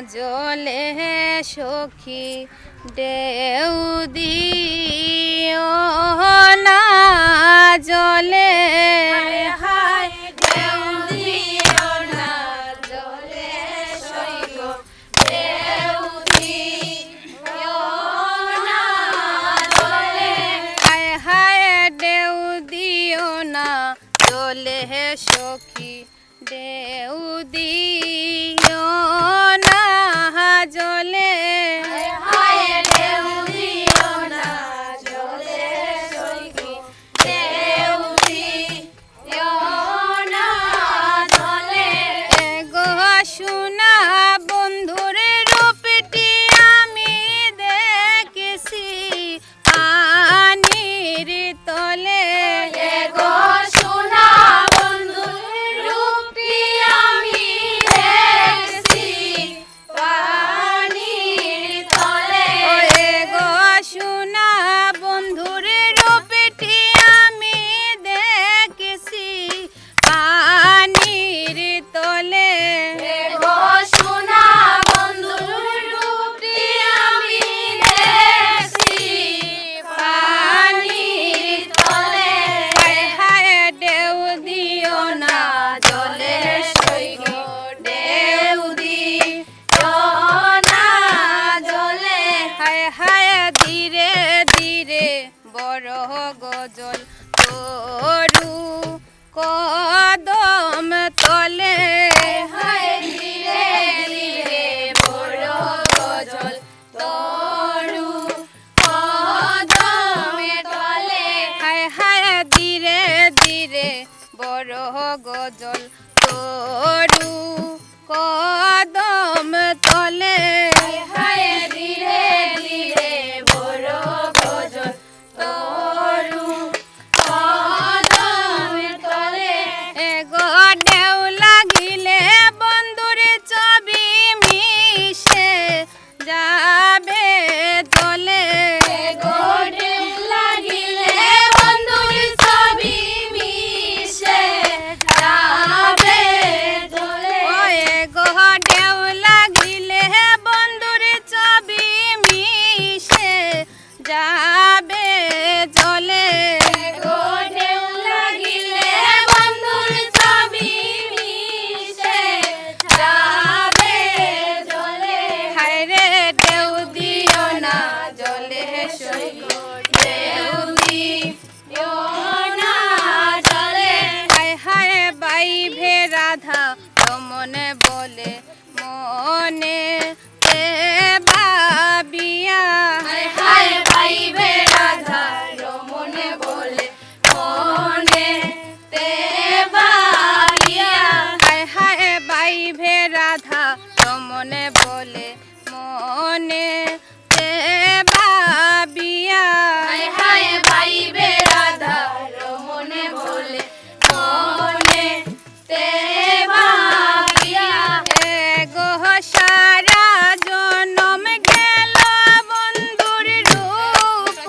জলে সখী ঢেউ দিও না জলে হায় ঢেউ দিও না জলে সইগো ঢেউ দিও না জলে হায় হায় ঢেউ দিও না জলে সখী ঢেউ দিও না জলে হায় ঢেউ দিও না জলে সখী ঢেউ দিও না জলে গো সোনা বন্ধুর রূপটি আমি দেখেছি পানির তলে গো সোনা বন্ধুর রূপটি আমি দেখেছি পানির তলে গো সোনা বন্ধুর রূপটি আমি দেখেছি পানির তলে গো সোনা বন্ধুর রূপটি আমি দেখেছি পানির তলে হায় হায় ঢেউ দিও না জলে সইগো ঢেউ দিও না জলে হায় হায় ধীরে ধীরে বড় গজল তরু কদম তলে হায় ধীরে ধীরে বড় গজল তরু কদম তলে হায় হায় ধীরে ধীরে বড় গজল তরু কদম তলে হায় ধীরে ধীরে বড় গজল তরু কদম তলে গো ঢেউ লাগিলে বন্ধুর ছবি মিশে যাবে জলে গো ঢেউ লাগিলে বন্ধুর ছবি মিশে যাবে জলে গো ঢেউ লাগিলে বন্ধুর ছবি মিশে যাবে জলে গো ঢেউ লাগিলে বন্ধুর ছবি মিশে যাবে জলে হায় রে ঢেউ দিও না জলে সইগো ঢেউ দিও না জলে হায় হায় বাইভে রাধা মনে বলে মনে তে ভাবিয়া হায় হায় বাইভে রাধা মনে বলে মনে তে ভাবিয়া হায় হায় বাইভে রাধা মনে বলে মনে তে ভাবিয়া হায় হায় বাইভে রাধা মনে বলে মনে তে ভাবিয়া গো সারা জনম গেল বন্ধুর রূপ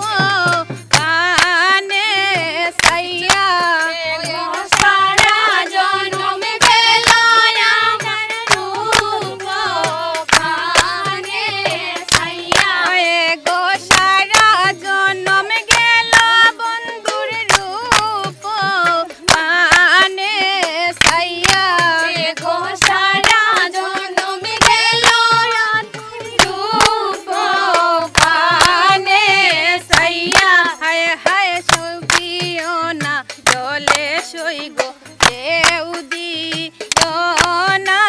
কানে সাইয়া গো সারা জনম গেল আমার রূপ কানে সাইয়া গো সারা জনম গেল বন্ধুর রূপ কানে সাইয়া গো সারা জনম গেল রূপ কানে সাইয়া হায় হায় সইও না জলে সইগো ঢেউ দিও না